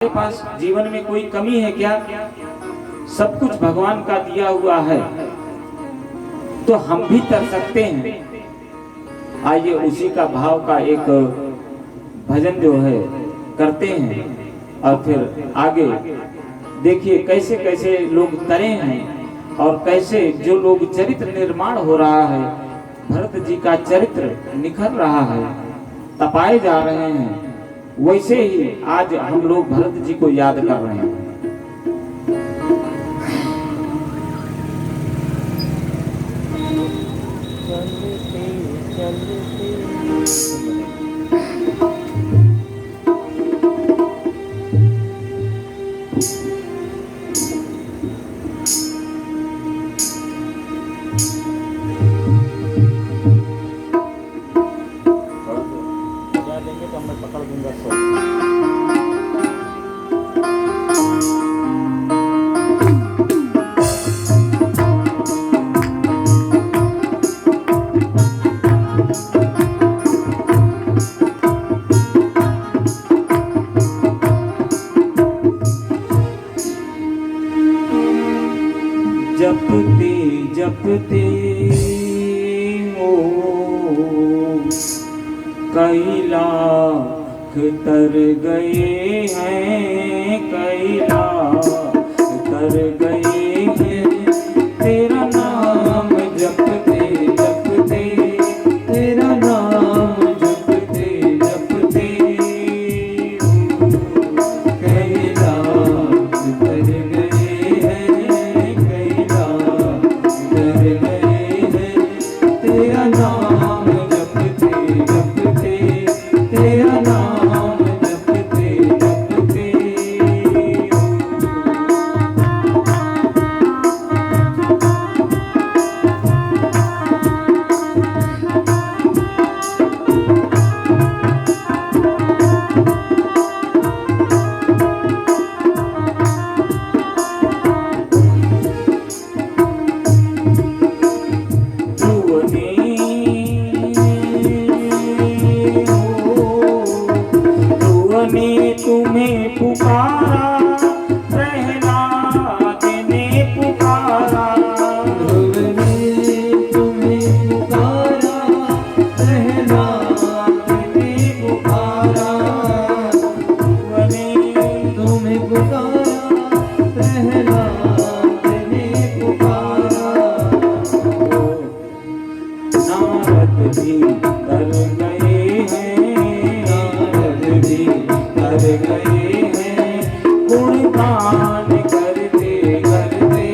हमारे पास जीवन में कोई कमी है क्या? सब कुछ भगवान का दिया हुआ है, तो हम भी कर सकते हैं। आइए उसी का भाव का एक भजन जो है करते हैं और फिर आगे देखिए कैसे कैसे लोग तरे हैं और कैसे जो लोग चरित्र निर्माण हो रहा है, भरत जी का चरित्र निखर रहा है, तपाए जा रहे हैं। वैसे ही आज हम लोग भरत जी को याद कर रहे हैं। पकड़ दूंगा जपते जपते हो कई लाख तर गए हैं, कई लाख तर गए हैं। तेरा नाम जपते जपते, तेरा नाम जपते जपते कई लाख तर गए हैं, कई लाख तर गए हैं। तेरा नाम जपते जपते, तेरा नाम जपते जपते तुम्हें पुकारा, प्रहलाद ने पुकारा। ध्रुव ने तुम्हें पुकारा, प्रहलाद ने पुकारा। ध्रुव ने तुम्हें पुकारा, प्रहलाद ने पुकारा। नारद भी तर गए हैं, नारद भी तर गए हैं। गुणगान करते करते,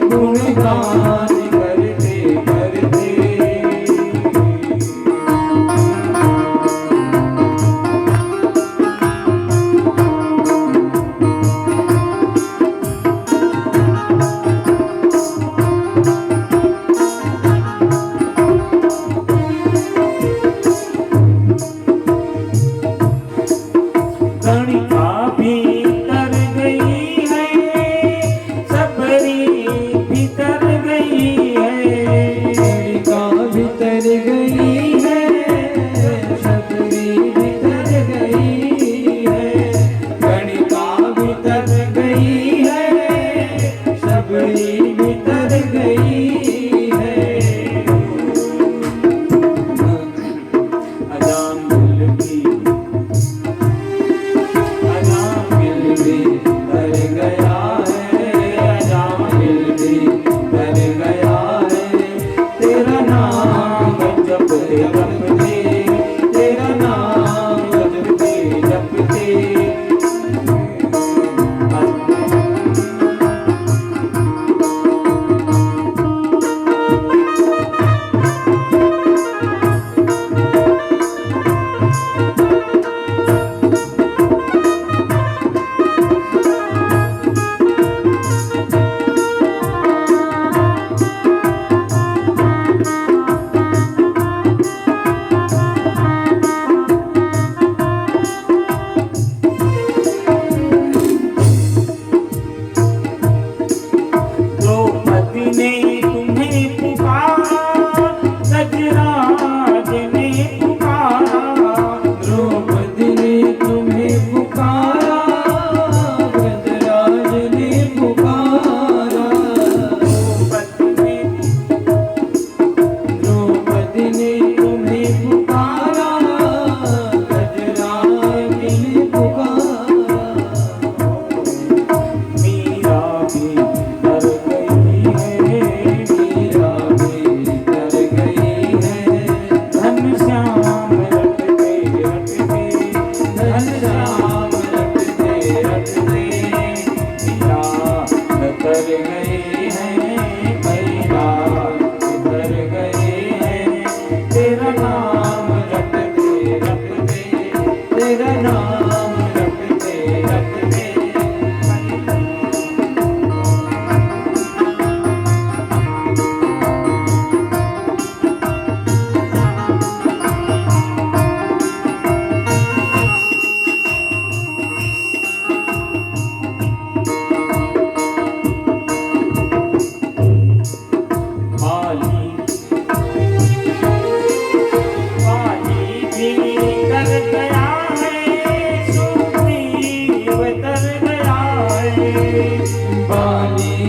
गुणगान करते करते गणिका भी तर गई है, सबरी भी तर गई है। गणिका भी तर गई है, सबरी भी तर गई है। गणिका भी तर गई है, सबरी भी तर गई है। अजामिल भी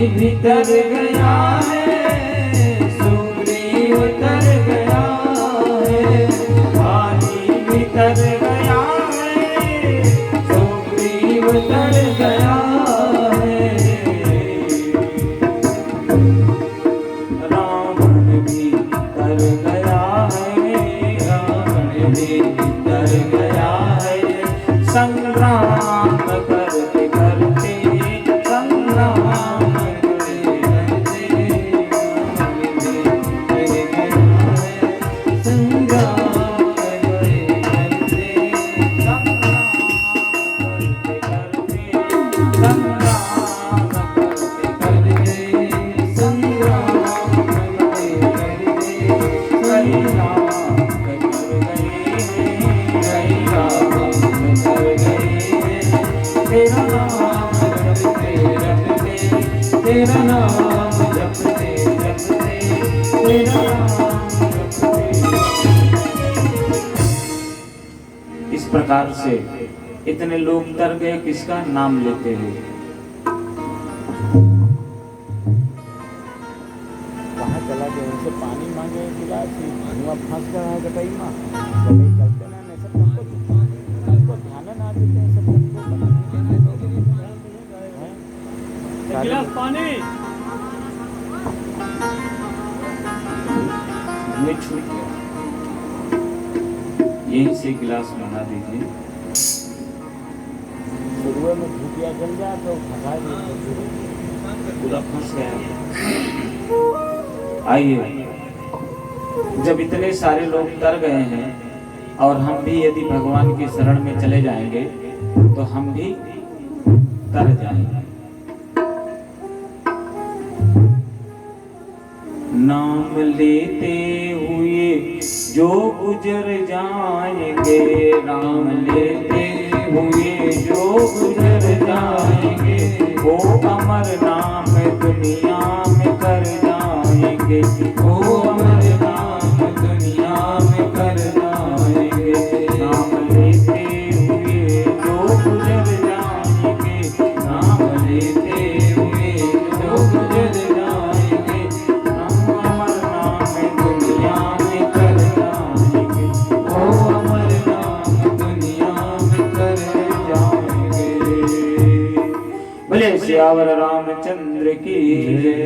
भीतर गया है, सुग्रीव तर गया है, पानी भीतर गया है, सुग्रीव तर गया है। रावण भी तर गया है, रावण भी तर गया है, संग्राम करते करते, संग्राम करते करते, संग्राम करते करते, संग्राम करते करते, संग्राम करते करते, कई राम कर गए, कई राम कर गए, तेरा नाम जपते जपते, तेरा नाम जपते जपते, तेरा नाम जपते। इस प्रकार से इतने लोग तर गए किसका नाम लेते हुए। कहाँ चला गया उनसे पानी मांगे गिलास, धुआं फंस गया गटाई में, गटाई चलते ना नहीं सब हमको ध्यान ना देते हैं, सब गिलास पानी हमें छूट गया, यहीं से गिलास मंगा दीजिए। शुरू में भूतिया जल जाए तो फंसा पूरा फंस गया। आइए, जब इतने सारे लोग तर गए हैं और हम भी यदि भगवान की शरण में चले जाएंगे तो हम भी तर जाएंगे। नाम लेते हुए जो गुजर जाएंगे, नाम लेते हुए जो गुजर जाएंगे, वो अमर नाम दुनिया में कर जाएंगे, वो अमर नाम दुनिया में कर जाएंगे। नाम लेते हुए जो गुजर जाएंगे, नाम लेते हुए जो गुजर जाएंगे, हम अमर नाम दुनिया में कर जाएंगे, वो अमर नाम दुनिया में कर जाएंगे। बोले सियावर रामचंद्र की जय।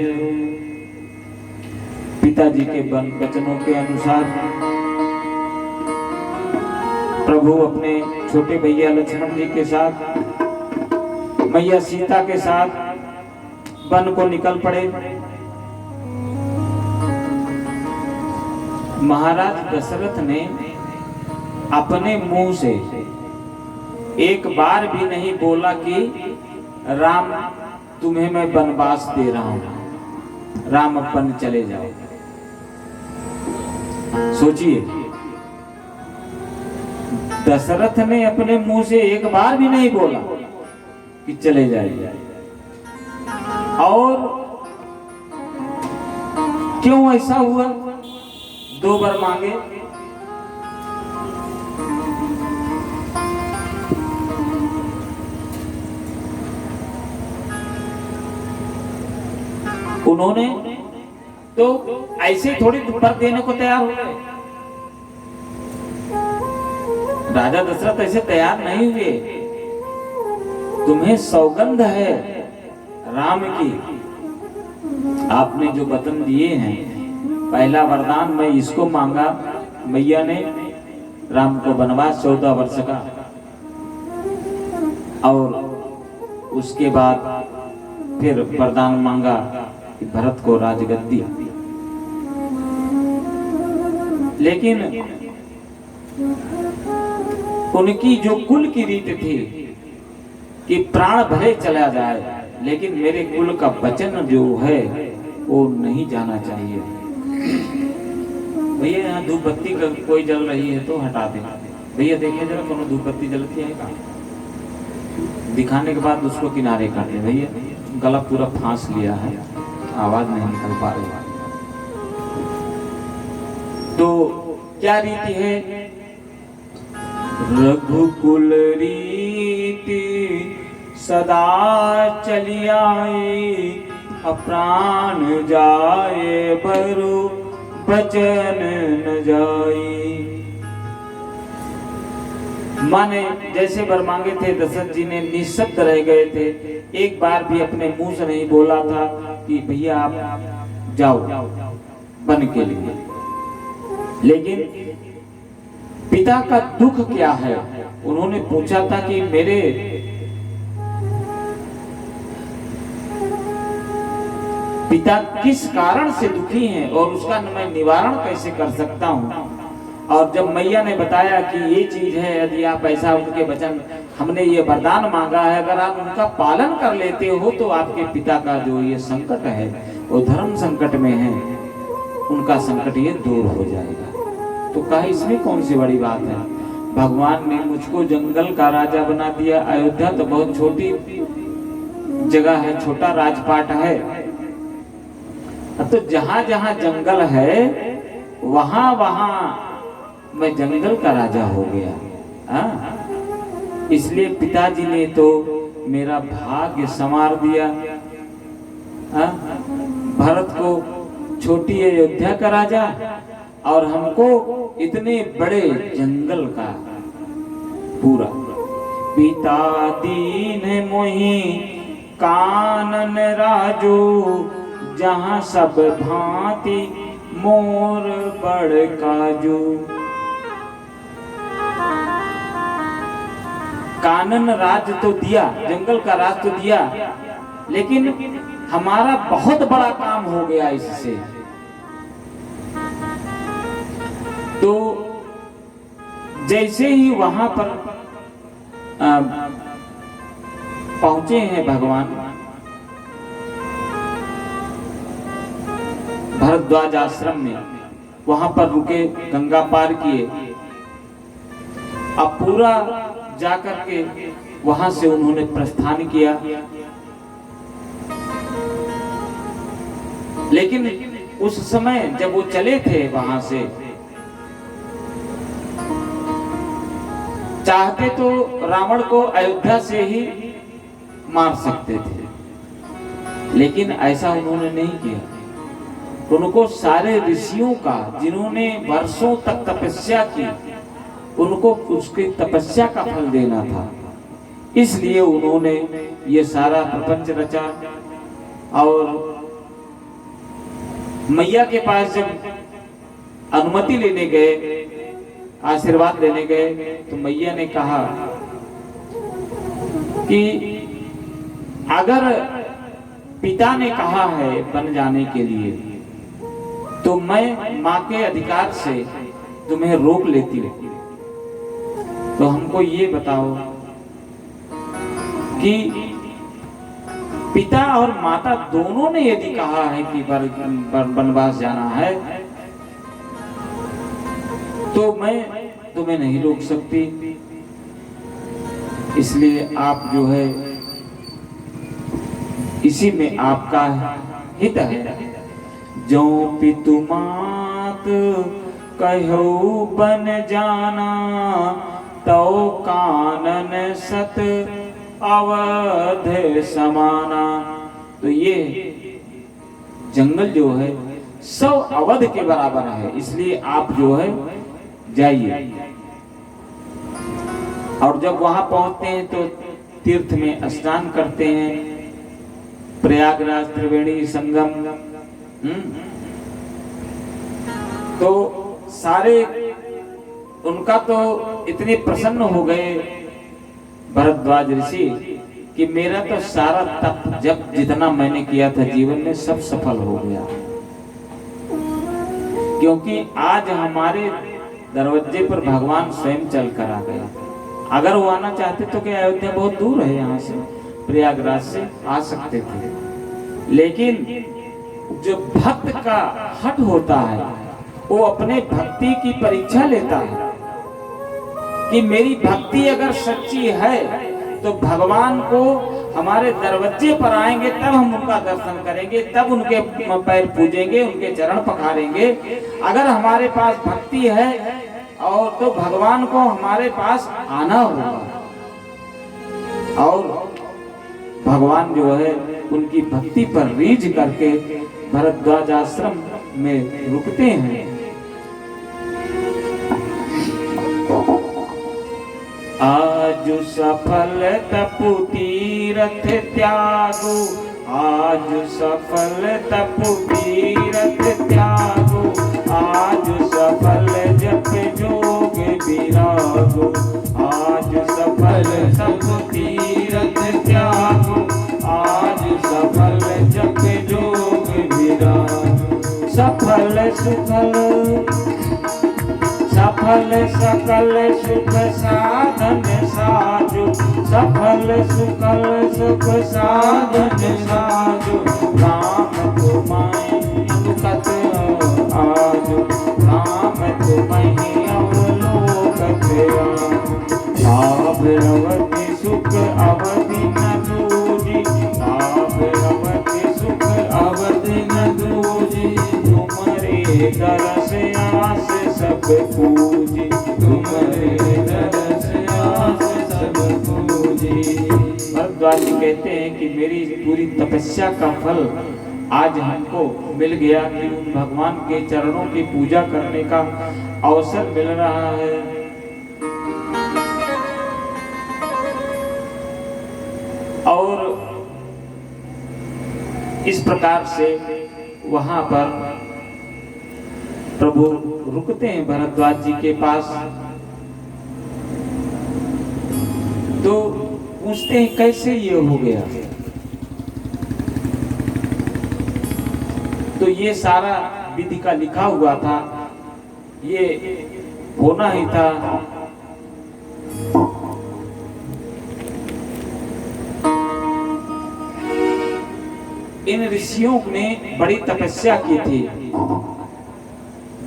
पिताजी के वचनों के अनुसार प्रभु अपने छोटे भैया लक्ष्मण जी के साथ, मैया सीता के साथ वन को निकल पड़े। महाराज दशरथ ने अपने मुंह से एक बार भी नहीं बोला कि राम तुम्हें मैं वनवास दे रहा हूं, राम अपन चले जाओ। सोचिए, दशरथ ने अपने मुंह से एक बार भी नहीं बोला कि चले जाइए। और क्यों ऐसा हुआ? 2 बार मांगे। उन्होंने तो ऐसे थोड़ी पर देने को तैयार हो गए। राजा दशरथ ऐसे तैयार नहीं हुए। तुम्हें सौगंध है राम की, आपने जो वचन दिए हैं, पहला वरदान मैं इसको मांगा, मैया ने राम को वनवास 14 वर्ष का, और उसके बाद फिर वरदान मांगा कि भरत को राजगद्दी। लेकिन उनकी जो कुल की रीत थी कि प्राण भले चला जाए लेकिन मेरे कुल का वचन जो है वो नहीं जाना चाहिए। भैया यहाँ धूप बत्ती कोई जल रही है तो हटा दे। भैया देखिए जरा कोनो धूप बत्ती जलती है क्या? दिखाने के बाद उसको किनारे कर दे। भैया गला पूरा फांस लिया है, आवाज नहीं निकल पा रही। तो क्या रीति है? रघुकुल रीति सदा चली आई, अप्राण जाए बरु बचन न जाई। माने जैसे वर मांगे थे, दशरथ जी ने निशब्द रह गए थे, एक बार भी अपने मुंह से नहीं बोला था कि भैया आप जाओ वन के लिए। लेकिन पिता का दुख क्या है, उन्होंने पूछा था कि मेरे पिता किस कारण से दुखी हैं और उसका मैं निवारण कैसे कर सकता हूँ। और जब मैया ने बताया कि ये चीज है, यदि आप ऐसा उनके वचन, हमने ये वरदान मांगा है, अगर आप उनका पालन कर लेते हो तो आपके पिता का जो ये संकट है वो धर्म संकट में है, उनका संकट ये दूर हो जाएगा। तो कहा इसमें कौन सी बड़ी बात है, भगवान ने मुझको जंगल का राजा बना दिया। अयोध्या तो बहुत छोटी जगह है, छोटा राजपाट है, तो जहां जहां जंगल है वहां वहां मैं जंगल का राजा हो गया। इसलिए पिताजी ने तो मेरा भाग्य संवार दिया। भरत को छोटी अयोध्या का राजा और हमको इतने बड़े जंगल का पूरा। पिता दीन मोहि कानन राजू, जहां सब भांति मोर बड़ काजू। कानन राज तो दिया, जंगल का राज तो दिया, लेकिन हमारा बहुत बड़ा काम हो गया इससे। तो जैसे ही वहां पर पहुंचे हैं भगवान, भरद्वाज आश्रम में, वहां पर रुके, गंगा पार किए। अब पूरा जाकर के वहां से उन्होंने प्रस्थान किया। लेकिन उस समय जब वो चले थे वहां से, चाहते तो रावण को अयोध्या से ही मार सकते थे, लेकिन ऐसा उन्होंने नहीं किया। उनको सारे ऋषियों का, जिन्होंने वर्षों तक तपस्या की, उनको उसकी तपस्या का फल देना था। इसलिए उन्होंने ये सारा प्रपंच रचा। और मैया के पास जब अनुमति लेने गए, आशीर्वाद लेने गए, तो मैया ने कहा कि अगर पिता ने कहा है बन जाने के लिए, तो मैं माँ के अधिकार से तुम्हें रोक लेती हूँ। तो हमको ये बताओ कि पिता और माता दोनों ने यदि कहा है कि वनवास जाना है, तो मैं तुम्हें नहीं रोक सकती। इसलिए आप जो है, इसी में आपका हित है। जो पितु मात कहो बन जाना, तो कानन सत अवध समाना। तो ये जंगल जो है 100 अवध के बराबर है, इसलिए आप जो है जाइए। और जब वहां पहुंचते हैं तो तीर्थ में स्नान करते हैं, प्रयागराज त्रिवेणी संगम। तो सारे उनका तो इतने प्रसन्न हो गए भरद्वाज ऋषि कि मेरा तो सारा तप जब जितना मैंने किया था जीवन में सब सफल हो गया। क्योंकि आज हमारे दरवाजे पर भगवान स्वयं चल कर आ गया। अगर वो आना चाहते तो क्या, अयोध्या बहुत दूर है यहाँ से, प्रयागराज से आ सकते थे। लेकिन जो भक्त का हट होता है, वो अपने भक्ति की परीक्षा लेता है कि मेरी भक्ति अगर सच्ची है तो भगवान को हमारे दरवाजे पर आएंगे, तब हम उनका दर्शन करेंगे, तब उनके पैर पूजेंगे, उनके चरण पखारेंगे। अगर हमारे पास भक्ति है और तो भगवान को हमारे पास आना होगा। और भगवान जो है उनकी भक्ति पर रीझ करके भरद्वाज आश्रम में रुकते हैं। आज सफल तपु तीरथ त्यागो, आज सफल तपु तीरथ त्यागो, आज सफल जप जोग विरागो, आज सफल तपु तीरथ त्यागो, आज सफल जप जोग विरागो, सफल सुफल सफल सकल सुख साधन साजो, सफल सुकल सुख साधन साजो, राम तुम्हें दुखत आजो, राम तुम्हें अवलोकत लाभ अवधि सुख अवधि न दूजी, लाभ अवधि सुख अवधि न दूजी, तुम्हारे दरस आस सब पूजी, तुम्हारे दरस आस सब पूजी। भरद्वाज जी कहते हैं कि मेरी पूरी तपस्या का फल आज हमको मिल गया कि उन भगवान के चरणों की पूजा करने का अवसर मिल रहा है। और इस प्रकार से वहां पर प्रभु रुकते हैं भरद्वाज जी के पास। तो पूछते हैं कैसे ये हो गया। तो ये सारा विधि का लिखा हुआ था, ये होना ही था। इन ऋषियों ने बड़ी तपस्या की थी।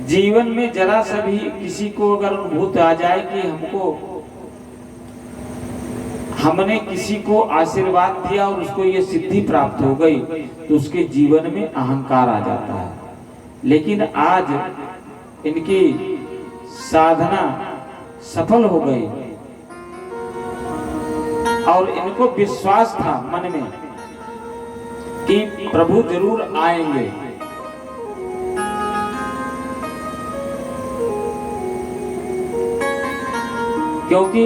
जीवन में जरा सा भी किसी को अगर अनुभूत आ जाए कि हमने किसी को आशीर्वाद दिया और उसको ये सिद्धि प्राप्त हो गई, तो उसके जीवन में अहंकार आ जाता है। लेकिन आज इनकी साधना सफल हो गई और इनको विश्वास था मन में कि प्रभु जरूर आएंगे। क्योंकि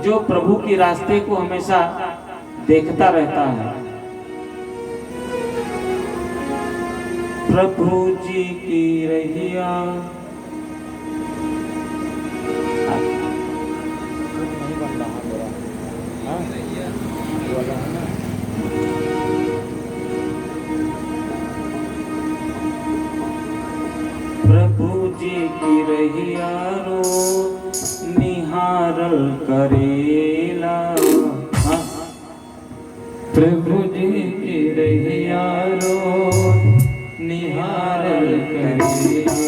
जो प्रभु के रास्ते को हमेशा देखता रहता है, प्रभु जी की रहिया। नहीं बन रहा मेरा, हाँ ये वाला है ना। प्रभु जी की रहिया रो निहारल करेला। हाँ। प्रभु जी की रहिया रो निहारल करेला।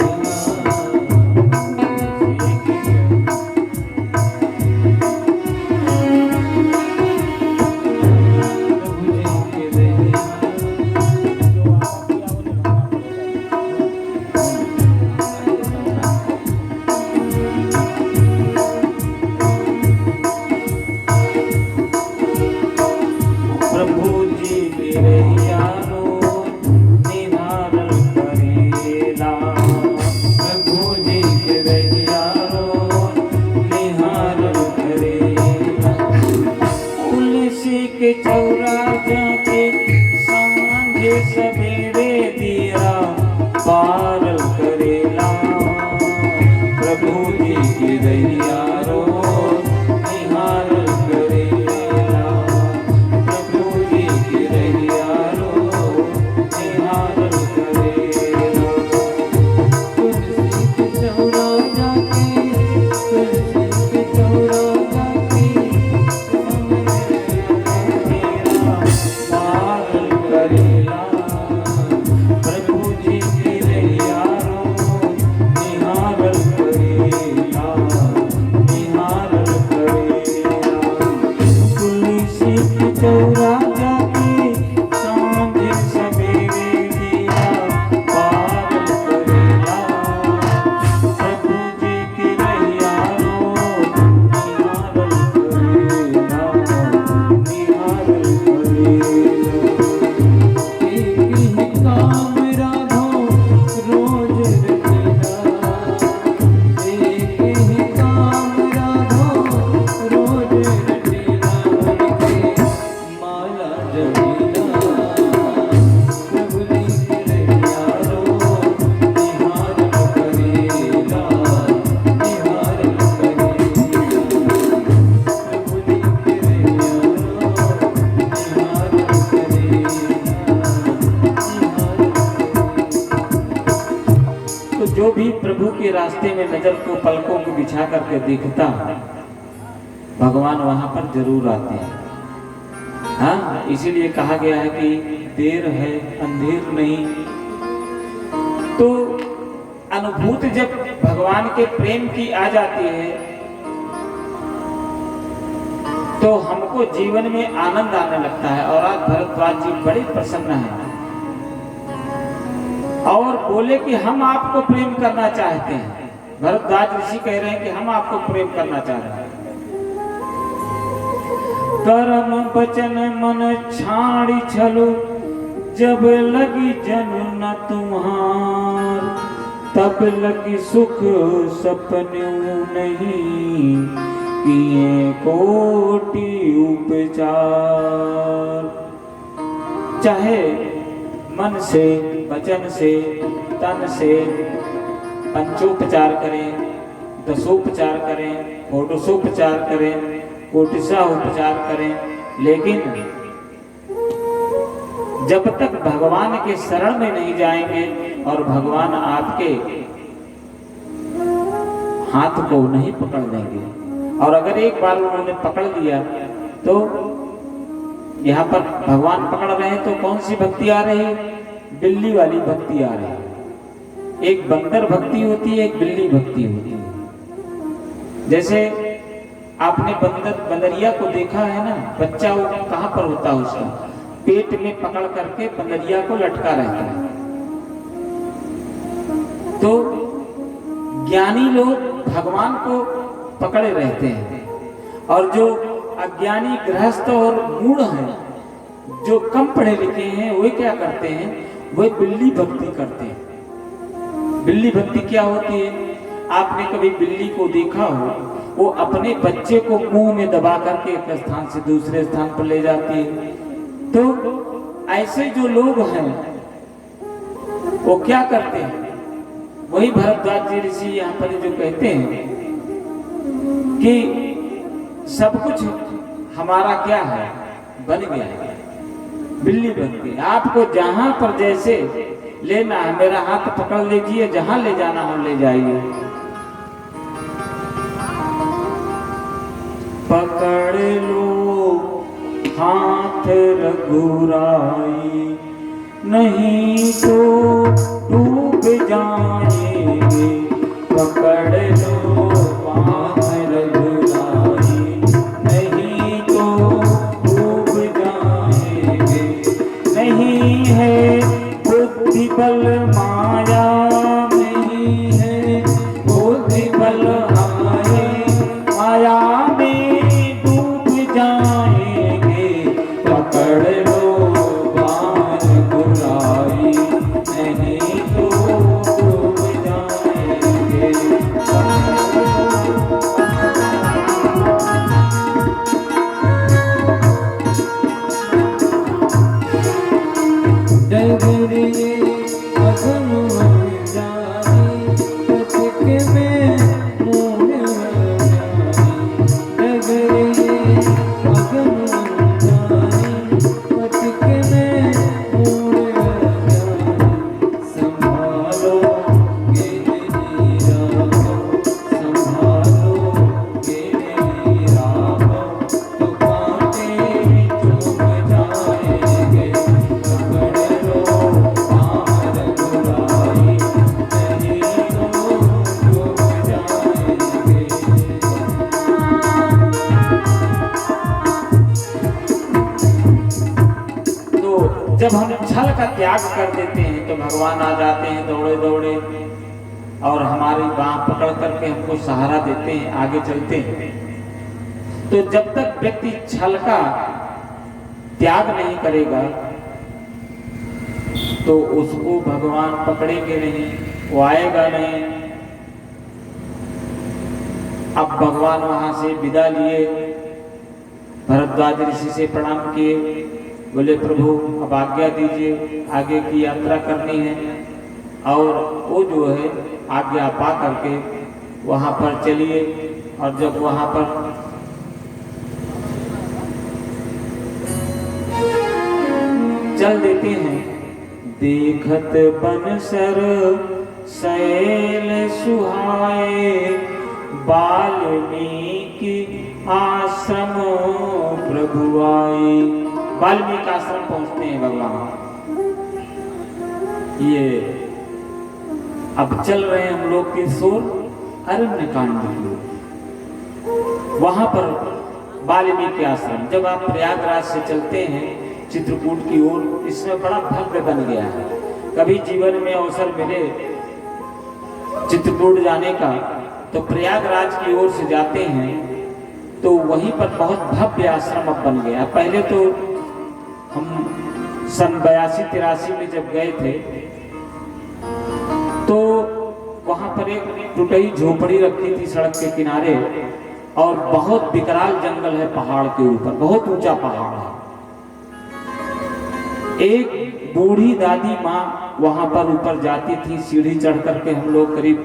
चौरा जाके सांझे सवेरे दिया पारल करेला। प्रभु जी की रहिया रो निहारल करेला। प्रभु जी की रहिया रो निहारल करेला। तुलसी के चौरा जाके, तुलसी के चौरा जाके चौरा जाके तो जो भी प्रभु के रास्ते में नजर को पलकों को बिछा करके देखता है, भगवान वहां पर जरूर आते हैं। हाँ, इसीलिए कहा गया है कि देर है अंधेर नहीं। तो अनुभूति जब भगवान के प्रेम की आ जाती है तो हमको जीवन में आनंद आने लगता है। और आज भरद्वाज जी बड़े प्रसन्न हैं और बोले कि हम आपको प्रेम करना चाहते हैं। भरद्वाज ऋषि कह रहे हैं कि हम आपको प्रेम करना चाह रहे हैं। कर्म बचन मन छाड़ी छलो, जब लगी जनु न तुम्हार, तब लगी सुख सपनों नहीं, किए कोटि उपचार। चाहे मन से, वचन से, तन से पंचोपचार करें, दसोपचार करें, षोडशोपचार करें, कोटिसा उपचार करें, लेकिन जब तक भगवान के शरण में नहीं जाएंगे और भगवान आपके हाथ को नहीं पकड़ लेंगे। और अगर एक बार उन्होंने पकड़ लिया तो यहाँ पर भगवान पकड़ रहे हैं तो कौन सी भक्ति आ रही है? बिल्ली वाली भक्ति आ रही है। एक बंदर भक्ति होती है, एक बिल्ली भक्ति होती है। जैसे आपने बंदरिया को देखा है ना, बच्चा वो कहाँ पर होता है, उसका पेट में पकड़ करके बंदरिया को लटका रहता है। तो ज्ञानी लोग भगवान को पकड़े रहते हैं और जो अज्ञानी गृहस्थ और मूढ़ हैं, जो कम पढ़े लिखे हैं, वे क्या करते हैं? वे बिल्ली भक्ति करते हैं। बिल्ली भक्ति क्या होती है? आपने कभी बिल्ली को देखा हो, वो अपने बच्चे को मुंह में दबा करके एक स्थान से दूसरे स्थान पर ले जाती है। तो ऐसे जो लोग हैं वो क्या करते हैं? वही भरद्वाज जी ऋषि यहाँ पर जो कहते हैं कि सब कुछ हमारा क्या है, बन गया है, बिल्ली बन गई। आपको जहां पर जैसे लेना है, मेरा हाथ पकड़ लीजिए, जहां ले जाना हो ले जाइए। पकड़ लो हाथ रघुराई, नहीं तो डूब जाएंगे। पकड़ लो हाथ रघुराई, नहीं तो डूब जाएंगे। नहीं है बुद्धि बल माया, नहीं है बुद्धि बल माया में डूब जाएंगे। पकड़ लो बाण बुराई, नहीं तो डूब जाएंगे। डगरिए अगम जानी, पथिक में मोड़ जानी। डगरिए अगम जानी, पथिक में मोड़ जानी। संभालो के नहीं राहो, संभालो के नहीं राहो, तो कांटे चुभ जाएंगे। जब हम छल का त्याग कर देते हैं तो भगवान आ जाते हैं दौड़े दौड़े और हमारी बांह पकड़ करके हमको सहारा देते हैं, आगे चलते हैं। तो जब तक व्यक्ति छल का त्याग नहीं करेगा तो उसको भगवान पकड़ेंगे नहीं, वो आएगा नहीं। अब भगवान वहां से विदा लिए, भरद्वाज ऋषि से प्रणाम किए बोले प्रभु अब आज्ञा दीजिए, आगे की यात्रा करनी है। और वो जो है आज्ञा पा करके वहाँ पर चलिए। और जब वहाँ पर चल देते हैं, देखत बनसर शैल सुहाए, वाल्मीकि आश्रम प्रभु आए। वाल्मीकि आश्रम पहुंचते हैं भगवान। ये अब चल रहे हैं हम लोग किशोर अरण्य कांड की। वहां पर वाल्मीकि आश्रम, जब आप प्रयागराज से चलते हैं चित्रकूट की ओर, इसमें बड़ा भव्य बन गया है। कभी जीवन में अवसर मिले चित्रकूट जाने का तो प्रयागराज की ओर से जाते हैं तो वहीं पर बहुत भव्य आश्रम अब बन गया। पहले तो हम सन 82-83 में जब गए थे तो वहां पर एक टूटी झोपड़ी रखी थी सड़क के किनारे, और बहुत विकराल जंगल है पहाड़ के ऊपर, बहुत ऊंचा पहाड़ है। एक बूढ़ी दादी माँ वहां पर ऊपर जाती थी, सीढ़ी चढ़ करके हम लोग करीब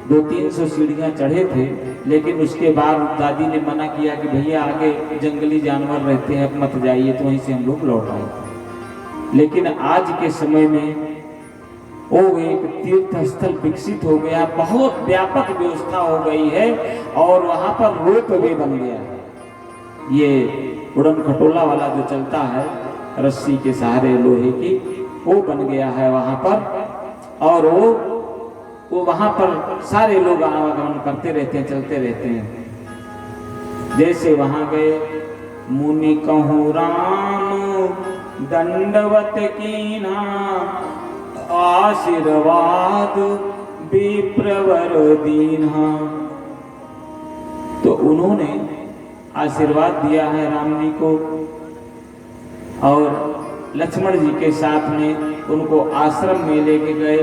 200-300 सीढ़ियां चढ़े थे। लेकिन उसके बाद दादी ने मना किया कि भैया आगे जंगली जानवर रहते हैं, अब मत जाइए, तो वहीं से हम लोग लौट आए। लेकिन आज के समय में वो एक तीर्थ स्थल विकसित हो गया, बहुत व्यापक व्यवस्था हो गई है, और वहां पर रोप वे बन गया है। ये उड़न खटोला वाला जो चलता है रस्सी के सहारे लोहे की, वो बन गया है वहां पर। और वो वहां पर सारे लोग आवागमन करते रहते हैं, चलते रहते हैं। जैसे वहां गए, मुनि कहूँ राम दंडवत कीना, आशीर्वाद विप्रवर दीन्हा। तो उन्होंने आशीर्वाद दिया है राम जी को, और लक्ष्मण जी के साथ में उनको आश्रम में लेके गए,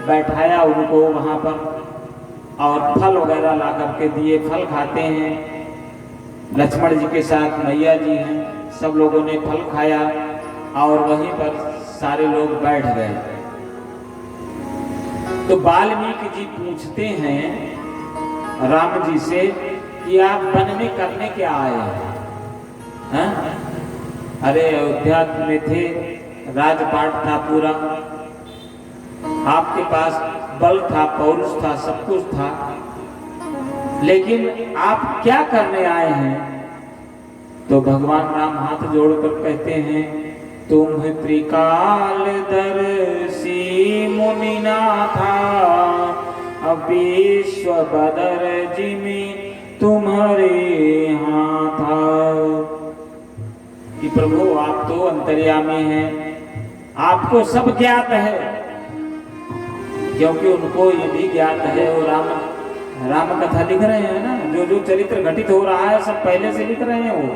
बैठाया उनको वहां पर, और फल वगैरह ला करके दिए। फल खाते हैं, लक्ष्मण जी के साथ मैया जी हैं, सब लोगों ने फल खाया और वहीं पर सारे लोग बैठ गए। तो वाल्मीकि जी पूछते हैं राम जी से कि आप वन में करने क्या आए हैं? अरे अयोध्या में थे, राजपाट था पूरा, आपके पास बल था, पौरुष था, सब कुछ था, लेकिन आप क्या करने आए हैं? तो भगवान राम हाथ जोड़कर कहते हैं, तुम त्रिकाल दर्शी मुनिनाथा, विश्व बदर जिमि तुम्हारे हाथा। कि प्रभु आप तो अंतर्यामी हैं, आपको सब ज्ञात है। क्योंकि उनको ये भी ज्ञात है, वो राम कथा लिख रहे हैं ना, जो जो चरित्र घटित हो रहा है सब पहले से लिख रहे हैं। वो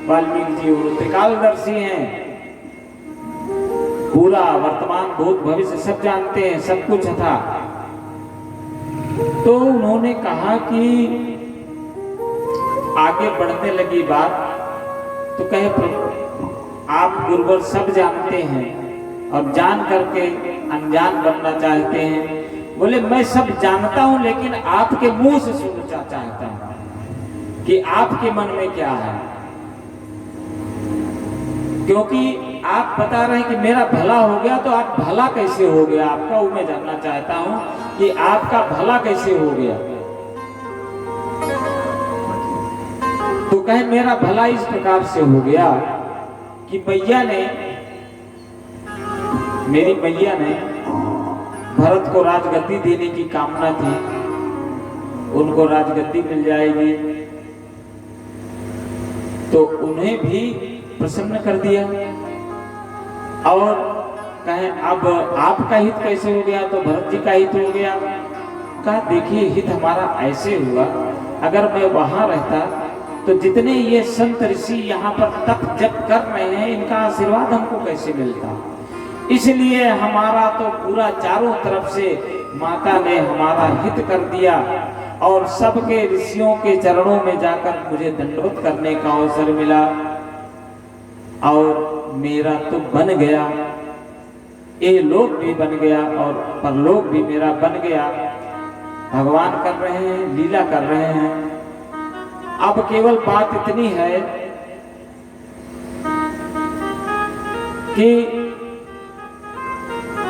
वाल्मीकि जी वो त्रिकालदर्शी हैं, पूरा वर्तमान भूत भविष्य सब जानते हैं, सब कुछ था। तो उन्होंने कहा कि आगे बढ़ने लगी बात, तो कहे प्रभु आप गुरुवर सब जानते हैं और जान करके अनजान बनना चाहते हैं। बोले मैं सब जानता हूं, लेकिन आपके मुंह से सुनना चाहता हूं कि आपके मन में क्या है। क्योंकि आप बता रहे हैं कि मेरा भला हो गया, तो आप भला कैसे हो गया आपका, वो मैं जानना चाहता हूं कि आपका भला कैसे हो गया। तो कहे मेरा भला इस प्रकार से हो गया कि मेरी मैया ने भरत को राजगद्दी देने की कामना थी, उनको राजगद्दी मिल जाएगी, तो उन्हें भी प्रसन्न कर दिया। और कहे अब आपका हित कैसे हो गया, तो भरत जी का हित हो गया। कहा देखिए हित हमारा ऐसे हुआ, अगर मैं वहां रहता तो जितने ये संत ऋषि यहाँ पर तप जप कर रहे हैं, इनका आशीर्वाद हमको कैसे मिलता। इसलिए हमारा तो पूरा चारों तरफ से माता ने हमारा हित कर दिया, और सबके ऋषियों के चरणों में जाकर मुझे दंडवत करने का अवसर मिला। और मेरा तो बन गया, ये लोक भी बन गया और परलोक भी मेरा बन गया। भगवान कर रहे हैं, लीला कर रहे हैं। अब केवल बात इतनी है कि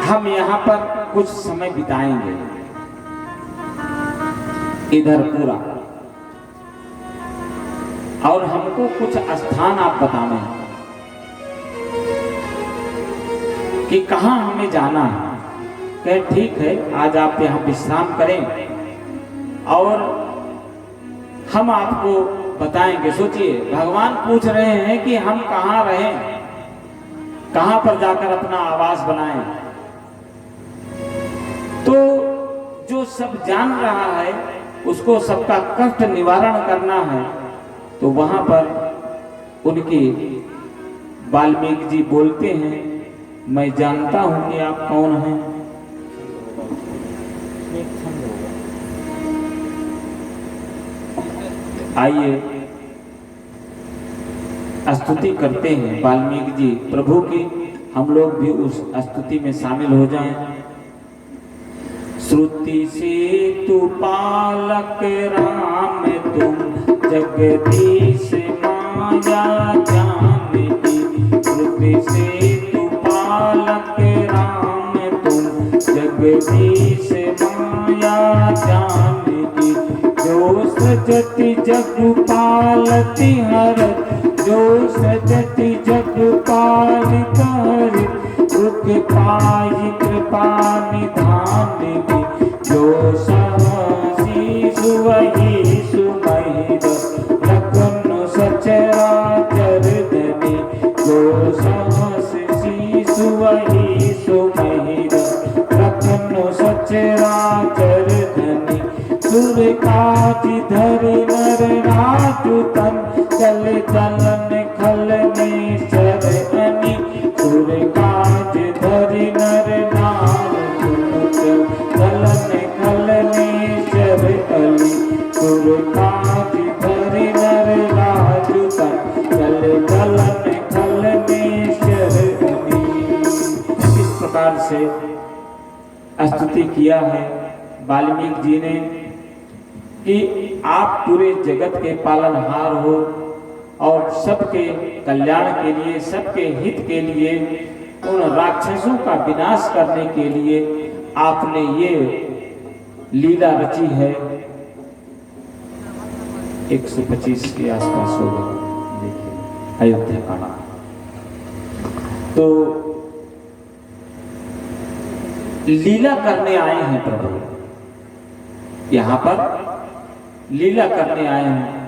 हम यहाँ पर कुछ समय बिताएंगे इधर पूरा, और हमको कुछ स्थान आप बताने हैं कि कहाँ हमें जाना है। कहे ठीक है, आज आप यहाँ विश्राम करें और हम आपको बताएंगे। सोचिए, भगवान पूछ रहे हैं कि हम कहाँ रहें, कहाँ पर जाकर अपना आवास बनाएं। तो जो सब जान रहा है, उसको सबका कष्ट निवारण करना है, तो वहां पर उनकी वाल्मीकि जी बोलते हैं, मैं जानता हूं कि आप कौन हैं। आइए स्तुति करते हैं वाल्मीकि जी प्रभु की, हम लोग भी उस स्तुति में शामिल हो जाएं। श्रुति से तू पालक राम तुम जगदीश माया जानकी, श्रुति से तू पालक राम तुम जगदीश माया जानकी, जो सजति जग पालति हर, जो सजति जग पालित हर, रुक पाई कृपा निधान की, जो सहसी सुवही सुमहिर, लखन सचराचर धनी, जो सहसी सुवही सुमहिर, लखन सचराचर धनी, सुर काज धरि नर राजु तन, चल चलन खलने शरणी, सुर काज धरि नर राजु तन, चलन खलने शरणी, सुर काज धरि नर राजु तन, चल चलन खलने शरणी। इस प्रकार से स्तुति किया है वाल्मीकि जी ने कि आप पूरे जगत के पालनहार हो और सबके कल्याण के लिए, सबके हित के लिए, उन राक्षसों का विनाश करने के लिए आपने ये लीला रची है। 125 के आसपास होगा, देखिए अयोध्या कांड। तो लीला करने आए हैं प्रभु, यहाँ पर लीला करने आए हैं,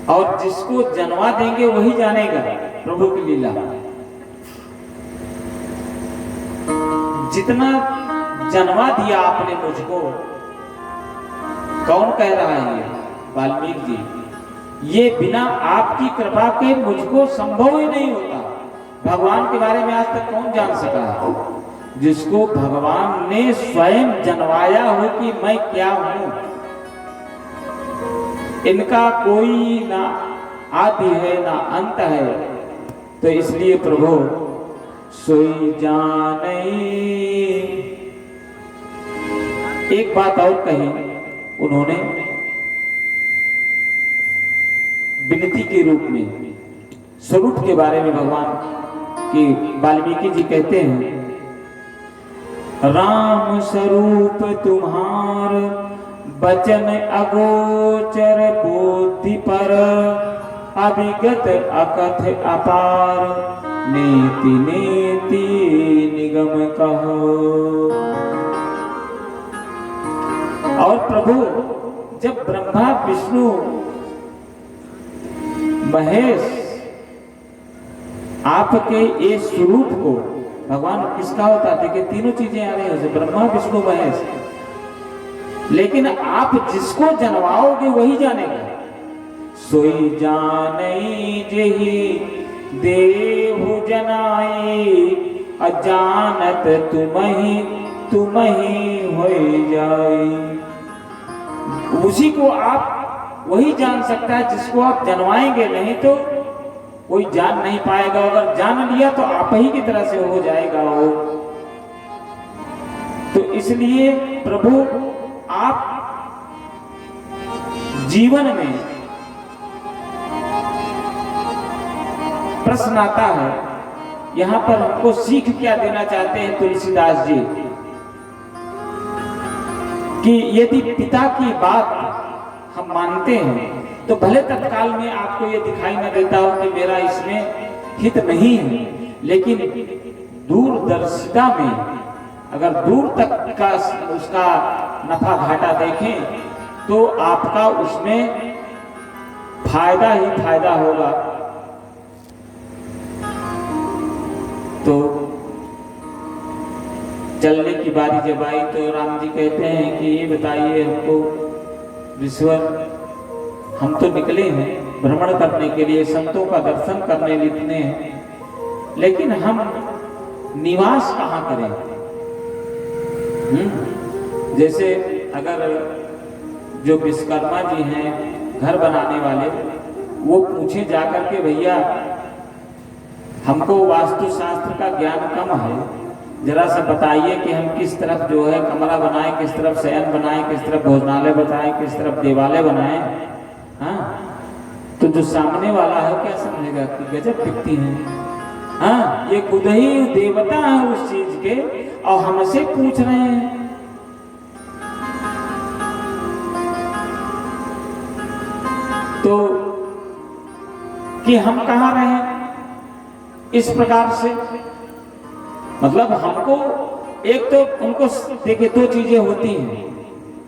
और जिसको जन्मा देंगे वही जानेगा प्रभु की लीला। जितना जन्मा दिया आपने मुझको, कौन कह रहा है ये? वाल्मीकि जी। ये बिना आपकी कृपा के मुझको संभव ही नहीं होता। भगवान के बारे में आज तक कौन जान सका है? जिसको भगवान ने स्वयं जन्माया हो कि मैं क्या हूं। इनका कोई ना आदि है ना अंत है, तो इसलिए प्रभु सोई जाने। एक बात और कही उन्होंने विनती के रूप में, स्वरूप के बारे में भगवान की वाल्मीकि जी कहते हैं, राम स्वरूप तुम्हार बचन अगोचर बुद्धि पर, अभिगत अकथ अपार नीति नीति निगम कहो। और प्रभु जब ब्रह्मा विष्णु महेश आपके ये स्वरूप को, भगवान किसका होता है? देखिए तीनों चीजें आ रही है, ब्रह्मा विष्णु महेश, लेकिन आप जिसको जन्माओगे वही जानेगा। सोई जाने जेहि देहु जनाई, अजानत तुम्हि होई जाई। उसी को आप वही जान सकता है जिसको आप जन्माएंगे, नहीं तो कोई जान नहीं पाएगा, अगर जान लिया तो आप ही की तरह से हो जाएगा वो। तो इसलिए प्रभु आप जीवन में प्रश्न आता है, यहां पर हमको सीख क्या देना चाहते हैं तुलसीदास जी, कि यदि पिता की बात हम मानते हैं तो भले तत्काल में आपको ये दिखाई न देता हो कि मेरा इसमें हित नहीं है, लेकिन दूरदर्शिता में अगर दूर तक का उसका नफा घाटा देखें तो आपका उसमें फायदा ही फायदा होगा। तो चलने की बारी जब आई तो राम जी कहते हैं कि ये बताइए हमको ऋषवर, हम तो निकले हैं भ्रमण करने के लिए, संतों का दर्शन करने निकले हैं, लेकिन हम निवास कहाँ करें? जैसे अगर जो विश्वकर्मा जी हैं घर बनाने वाले, वो पूछे जाकर के भैया हमको वास्तुशास्त्र का ज्ञान कम है, जरा सा बताइए कि हम किस तरफ जो है कमरा बनाएं, किस तरफ शयन बनाएं, किस तरफ भोजनालय बनाएं, किस तरफ देवालय बनाएं। हाँ, तो जो सामने वाला है क्या समझेगा कि गजब व्यक्ति है, हाँ ये खुद ही देवता है उस चीज के और हमसे पूछ रहे हैं। तो कि हम कहाँ रहे इस प्रकार से, मतलब हमको एक तो उनको देखिए दो चीजें होती हैं,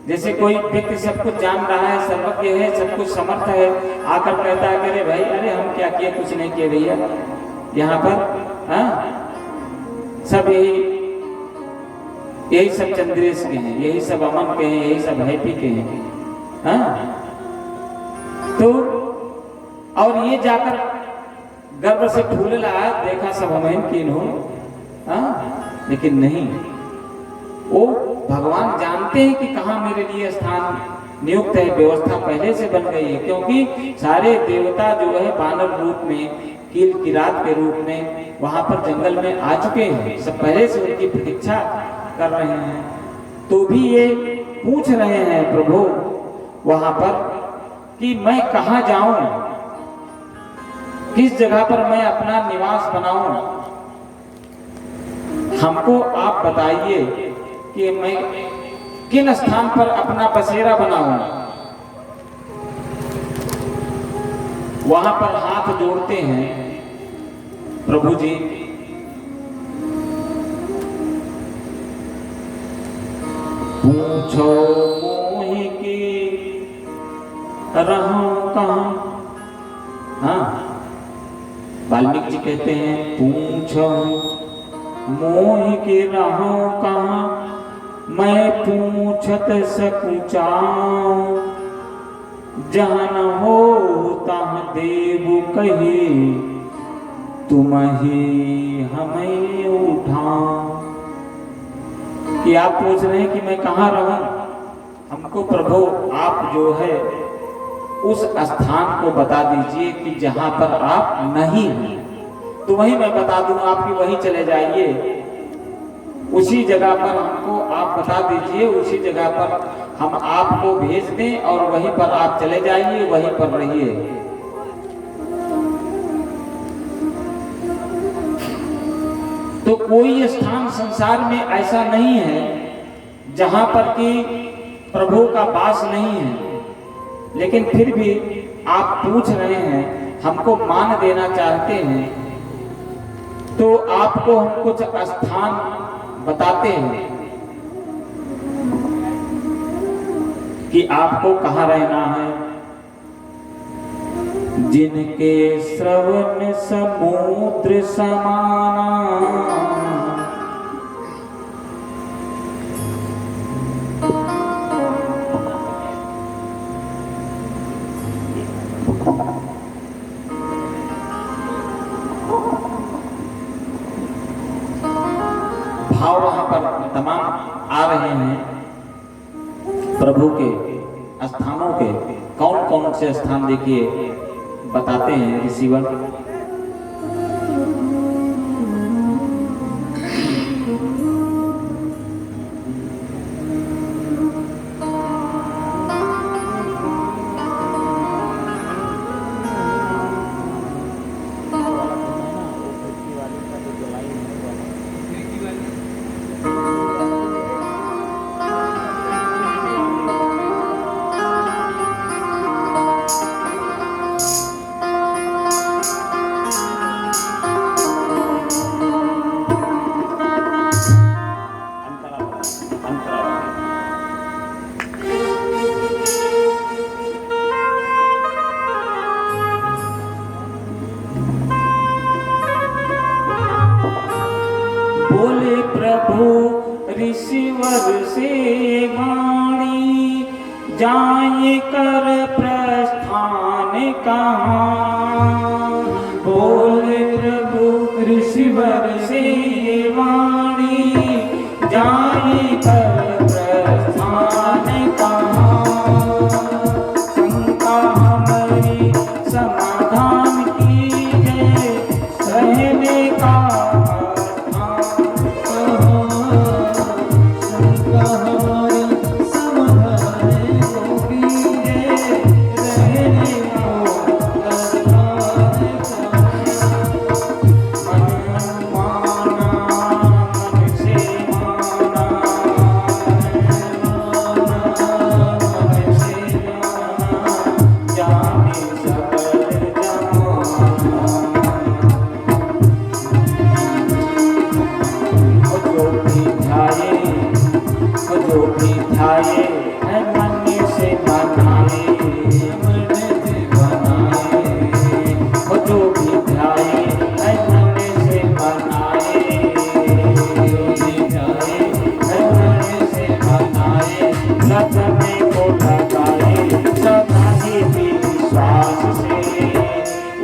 जैसे कोई व्यक्ति सब कुछ जान रहा है, सर्वज्ञ है, सब कुछ समर्थ है, आकर कहता है अरे भाई अरे हम क्या किए, कुछ नहीं किए भैया यहाँ पर, हाँ सब यही सब चंद्रेश के हैं, यही सब अमन के हैं, यही सब हैप्पी के हैं, हाँ। तो और ये जाकर गर्व से फूल रहा, देखा सब हमें कीन हो, हाँ, लेकिन नहीं, वो भगवान जानते हैं कि कहाँ मेरे लिए स्थान नियुक्त है, व्यवस्था पहले से बन गई है, क्योंकि सारे देवता जो है वानर रूप में, कील किरात के रूप में वहां पर जंगल में आ चुके हैं, सब पहले से उनकी प्रतीक्षा कर रहे हैं। तो भी ये पूछ रहे हैं प्रभु वहां पर कि मैं कहाँ जाऊं, किस जगह पर मैं अपना निवास बनाऊं, हमको आप बताइए कि मैं किन स्थान पर अपना बसेरा बनाऊं। वहां पर हाथ जोड़ते हैं प्रभु जी, पूछो मोहि की रहूं कहाँ। हाँ, वाल्मीकि जी कहते हैं पूछो मोहि की रहूं कहाँ, मैं पूछत सकुचाऊं, जहाँ न हो तहाँ देव कहे, तुम ही हमें उठाओ। कि आप पूछ रहे हैं कि मैं कहाँ रहूं, हमको प्रभु आप जो है उस स्थान को बता दीजिए कि जहां पर आप नहीं हैं, तो वहीं मैं बता दूं, आपकी वहीं चले जाइए, उसी जगह पर हमको आप बता दीजिए, उसी जगह पर हम आपको भेज दें और वहीं पर आप चले जाइए, वहीं पर रहिए। तो कोई स्थान संसार में ऐसा नहीं है जहां पर कि प्रभु का वास नहीं है, लेकिन फिर भी आप पूछ रहे हैं, हमको मान देना चाहते हैं, तो आपको हम कुछ स्थान बताते हैं कि आपको कहाँ रहना है। जिनके श्रवण समुद्र समाना, भाव वहां पर तमाम आ रहे हैं प्रभु के स्थानों के। कौन कौन से स्थान देखिए बताते हैं ऋषिवर। बोले प्रभु ऋषिवर से वाणी, जाए कर प्रस्थान कहाँ। बोले प्रभु ऋषिवर से वाणी, जाए कर प्रस्थान कहाँ। शंका हमारी समाधान कीजिए, सहने का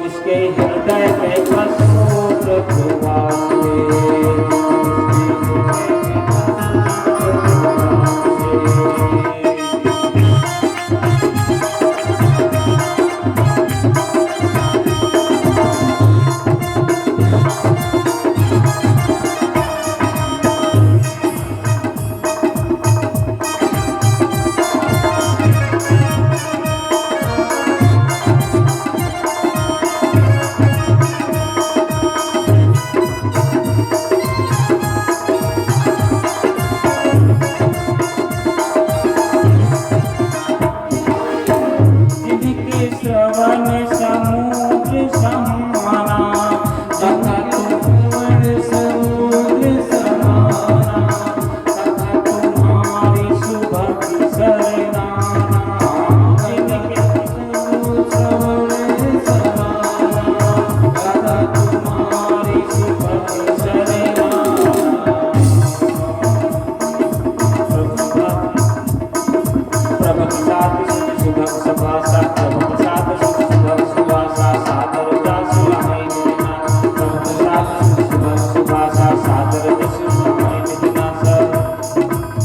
उसके हृदय में बसो प्रभु वासे। श्रवण समुद्र समाना, तथा तुम्हारे समुद्र समाना, तथा तुम्हारी सुभक्ति सरनाना। जिनके श्रवण समाना, तथा तुम्हारी सुभक्ति सरनाना। प्रभु सुभग सभासा, प्रभु प्रसाद सुभग सुभासा, सादर दास लहाई निजना। प्रभु प्रसाद सुभग सुभासा, सादर दास लहाई निजना।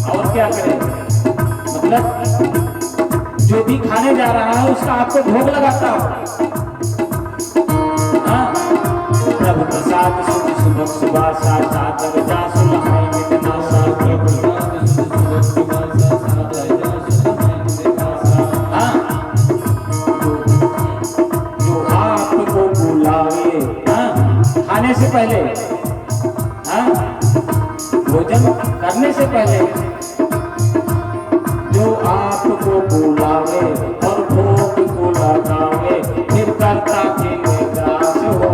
और क्या करें, मतलब जो भी खाने जा रहा है उसका आपको भोग लगाता हो। हाँ, प्रभु प्रसाद सुभग सुभासा, सादर दास लहाई निजना। खाने से पहले, भोजन करने से पहले जो आपको बुलावे और भोग को लगावे, फिर करता फिर ग्रास हो।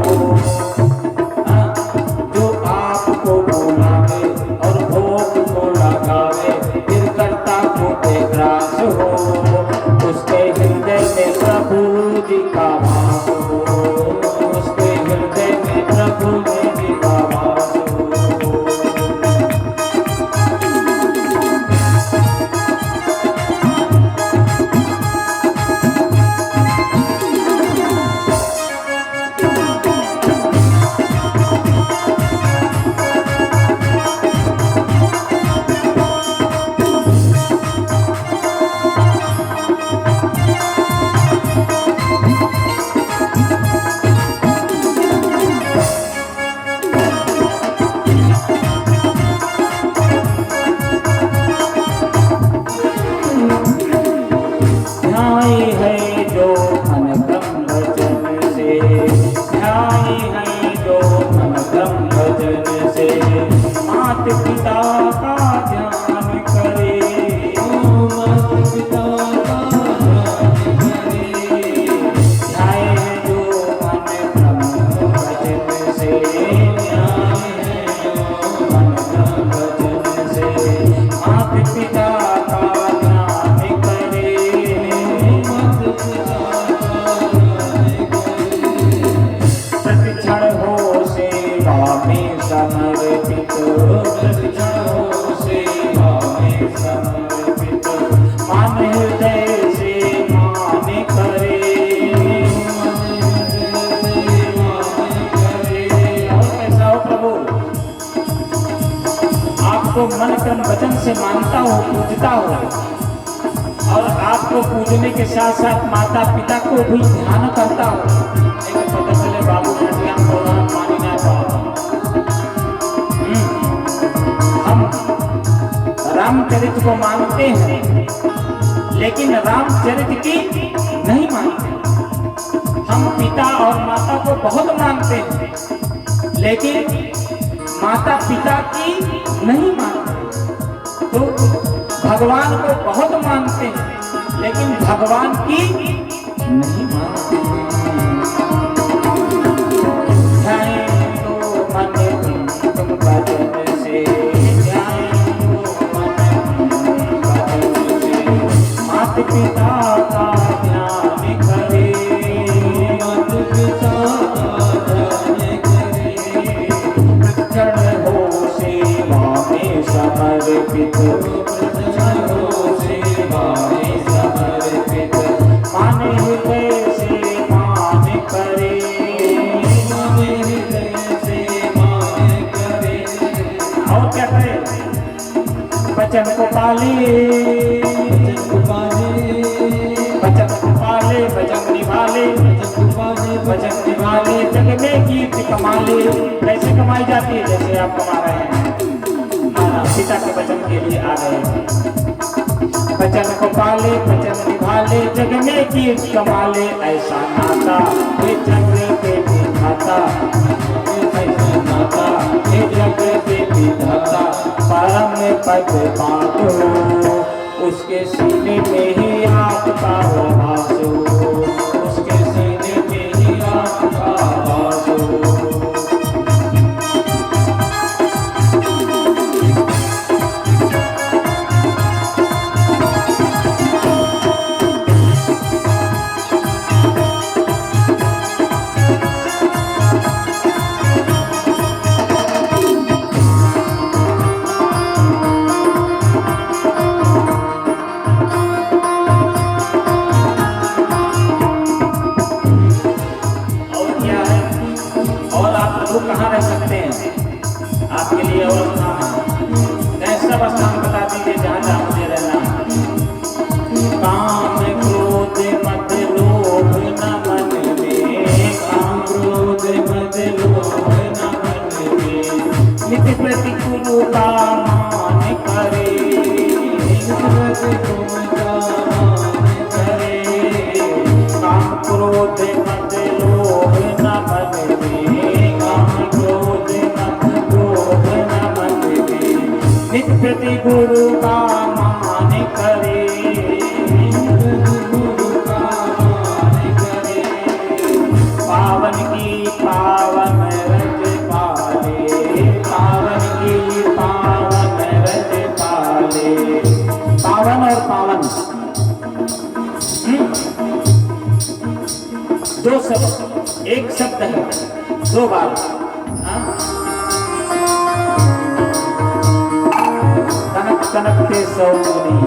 जो आपको बुलावे और भोग को लगावे, फिर करता फिर ग्रास हो। उसके हृदय में प्रभु जी का वास हो। उसके हृदय में प्रभु जी का वास हो। सेवा में समर्पित, प्रतिक्षण हो सेवा में समर्पित, मन हृदय से मान करे, और कैसा हो प्रभु, आपको मन क्रम वचन से मानता हो, पूजता हो, और आपको पूजने के साथ साथ माता पिता को भी ध्यान करता हो, लेकिन पता चले बाबू नटिया मानी ना पाओ। हम रामचरित को मानते हैं, लेकिन रामचरित की नहीं मानते। हम पिता और माता को बहुत मानते हैं, लेकिन माता पिता की नहीं मानते। तो भगवान को बहुत मानते हैं, लेकिन भगवान की नहीं मानते। ध्याएं तो मन तुम भजन से, ध्याएं तो मन तुम भजन से, माता पिता का ध्यान करे, माता पिता का ध्यान करे, प्रतिक्षण हो सेवा में समर्पित, वचन को पाले, वचन को पाले, वचन निभाले, वचन निभाले, जग में कीर्ति कमाले। कैसे कमाई जाती है? जैसे आप कमा रहे हैं, माना पिता के वचन के लिए आ गए हैं। वचन को पाले, वचन निभाले, जग में कीर्ति कमाले, ऐसा नाता हे जग के विधाता, ऐसा नाता हे जग के विधाता, परम पद पातो, उसके सीने में ही आपका वास हो, उसके सीने में ही आपका वास हो। कहाँ रह सकते हैं? आपके लिए और स्थान है, सब स्थान बता दीजिए जहाँ जहाँ मुझे रहना है। काम क्रोध मत लोभ न मन में, काम क्रोध मत लोभ न मन में, नित्य प्रति गुरु का मान करे, नित्य प्रति गुरु का मान करे, काम क्रोध मत लोभ न मन में, नित्य प्रति गुरु का मान करे, गुरु का मान करे, पावन की पावन रज पाले, पावन की पावन रज पाले। पावन और पावन दो शब्द, एक शब्द है, दो बार। कनकते सौनी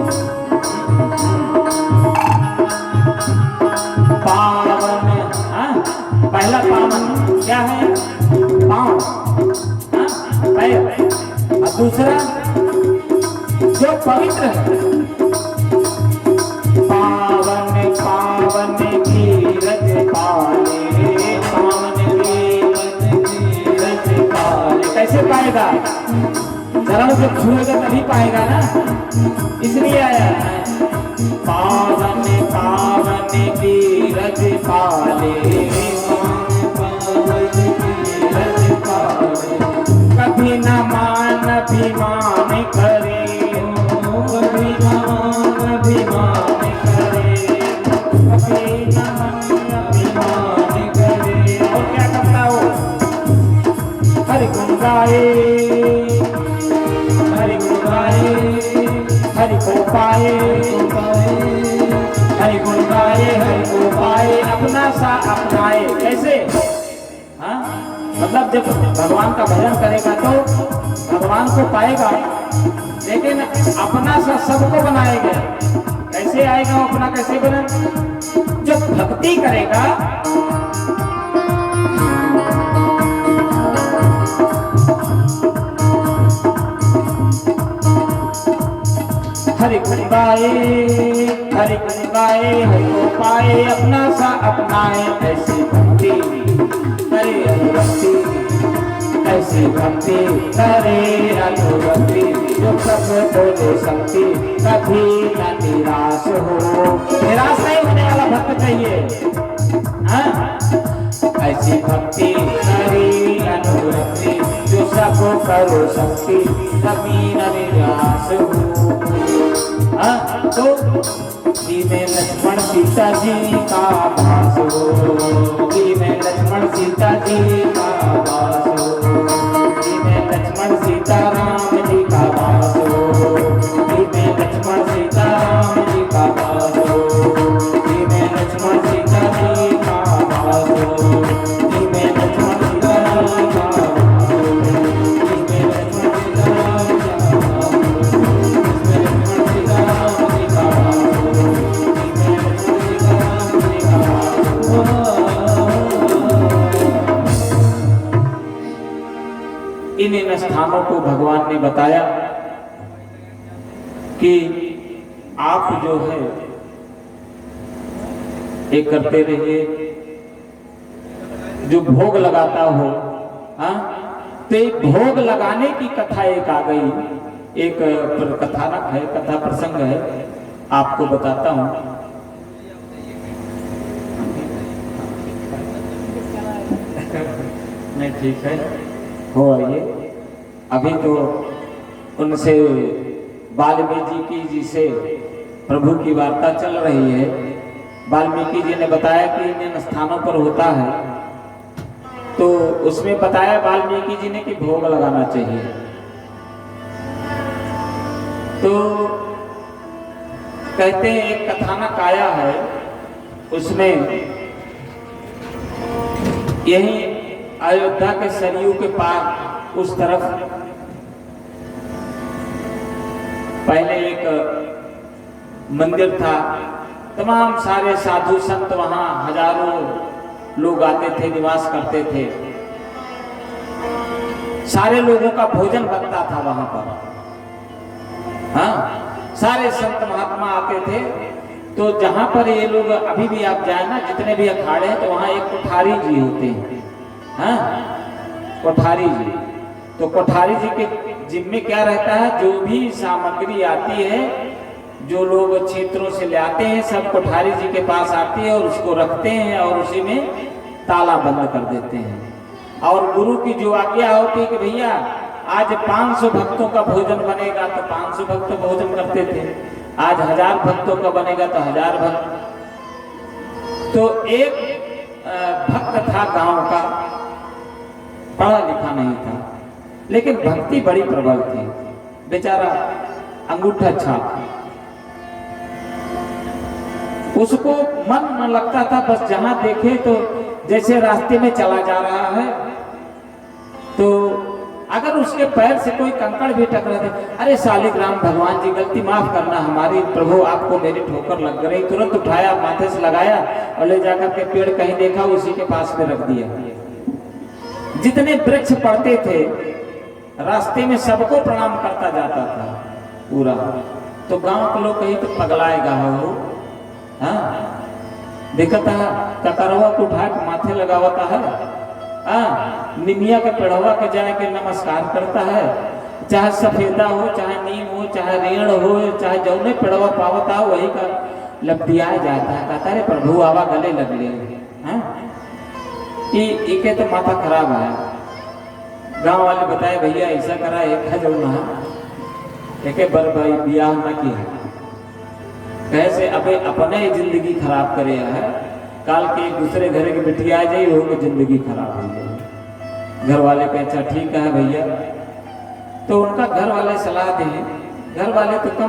पावन, पहला पावन क्या है? पाँव, पैर, और दूसरा जो पवित्र है, पावन पावन की रज पाले, पावन की रज पाले। कैसे पाएगा? चरण जब छुएगा तभी पाएगा ना, इसलिए आया है पावन पावन की रज पाले, पावन की रज पाले। कभी न मान अभिमान करे, कभी न मान अभिमान करे, कभी न मान अभिमान करे। और क्या करता हो? हरि गुण गाए, हरि गुण गाए, हरि को पाए, हरि गुण गाए, हरि को पाए, अपना सा अपनाए। कैसे? हाँ, मतलब जब भगवान का भजन करेगा तो भगवान को पाएगा, लेकिन अपना सा सबको बनाएगा। कैसे आएगा वो अपना, कैसे बना? जब भक्ति करेगा हरि गुण गाए, हरि गुण गाए, हरि को पाए, अपना सा अपनाए, ऐसी भक्ति करे अनुरक्ति, ऐसी भक्ति करे अनुरक्ति, जो सब बोले शक्ति कभी न निराश हो। निराश नहीं होने वाला भक्त चाहिए, हाँ? ऐसी भक्ति करे अनुरक्ति, जो सब करो शक्ति कभी न निराश हो। तो जी में लक्ष्मण सीता जी का वास हो, जी में लक्ष्मण सीता जी का वास हो, जी में लक्ष्मण सीता राम जी का वास हो, जी में लक्ष्मण सीता राम जी का वास हो, जी में लक्ष्मण सीता जी का वास हो, जी में लक्ष्मण सीता राम का वास हो, जी में लक्ष्मण सीता राम का वास हो, इन स्थानों को भगवान ने बताया कि आप जो है ये करते रहिए, जो भोग लगाता हो, हाँ, तो एक भोग लगाने की कथा एक आ गई, एक कथानक है, कथा प्रसंग है, आपको बताता हूं। नहीं ठीक है, हो आइए। अभी तो उनसे वाल्मीकि जी से प्रभु की वार्ता चल रही है। वाल्मीकि जी ने बताया कि इन स्थानों पर होता है, तो उसमें बताया वाल्मीकि जी ने कि भोग लगाना चाहिए। तो कहते हैं एक कथानक आया है, उसमें यही अयोध्या के सरयू के पार उस तरफ पहले एक मंदिर था, तमाम सारे साधु संत वहां हजारों लोग आते थे, निवास करते थे, सारे लोगों का भोजन बनता था वहां पर, हाँ, सारे संत महात्मा आते थे। तो जहां पर ये लोग अभी भी आप जाए ना, जितने भी अखाड़े हैं, तो वहां एक कोठारी जी होते हैं, हाँ, कोठारी जी। तो कोठारी जी के जिम्मे क्या रहता है, जो भी सामग्री आती है, जो लोग क्षेत्रों से ले आते हैं, सब कोठारी जी के पास आती है और उसको रखते हैं और उसी में ताला बंद कर देते हैं। और गुरु की जो आज्ञा होती है कि भैया आज 500 भक्तों का भोजन बनेगा, तो 500 भक्त भोजन करते थे। आज 1000 भक्तों का बनेगा तो 1000 भक्त। तो एक भक्त था गांव का, पढ़ा लिखा नहीं था, लेकिन भक्ति बड़ी प्रबल थी, बेचारा अंगूठा छाप। उसको मन न लगता था, बस जहां देखे तो जैसे रास्ते में चला जा रहा है, तो अगर उसके पैर से कोई कंकड़ भी टकरा दे, अरे शालिग्राम भगवान जी गलती माफ करना हमारी, प्रभु आपको मेरी ठोकर लग गई, तुरंत उठाया, माथे से लगाया और ले जाकर के पेड़ कहीं देखा उसी के पास में रख दिया। जितने वृक्ष पड़ते थे रास्ते में सबको प्रणाम करता जाता था पूरा। तो गांव के लोग कहीं तो पगलाएगा हो, हाँ, देखता है ककरवा को उठा के माथे लगावता है, हाँ, निमिया के पेड़वा के जाए के नमस्कार करता है, चाहे सफेदा हो, चाहे नीम हो, चाहे रेण हो, चाहे जौने पेड़वा पावता हो वही का लपटिया जाता है, कहता है प्रभु आवा गले लग ले, हाँ, ये तो माथा खराब है। गांव वाले बताए भैया ऐसा करा, एक है जो ना एक बर भाई बियाह ना किया, कैसे अबे अपने जिंदगी खराब करे है, काल के एक दूसरे घर की बेटी आ जाए वो जिंदगी खराब हो जाए। घर वाले कहे अच्छा ठीक है भैया, तो उनका घर वाले सलाह दें, घर वाले तो कम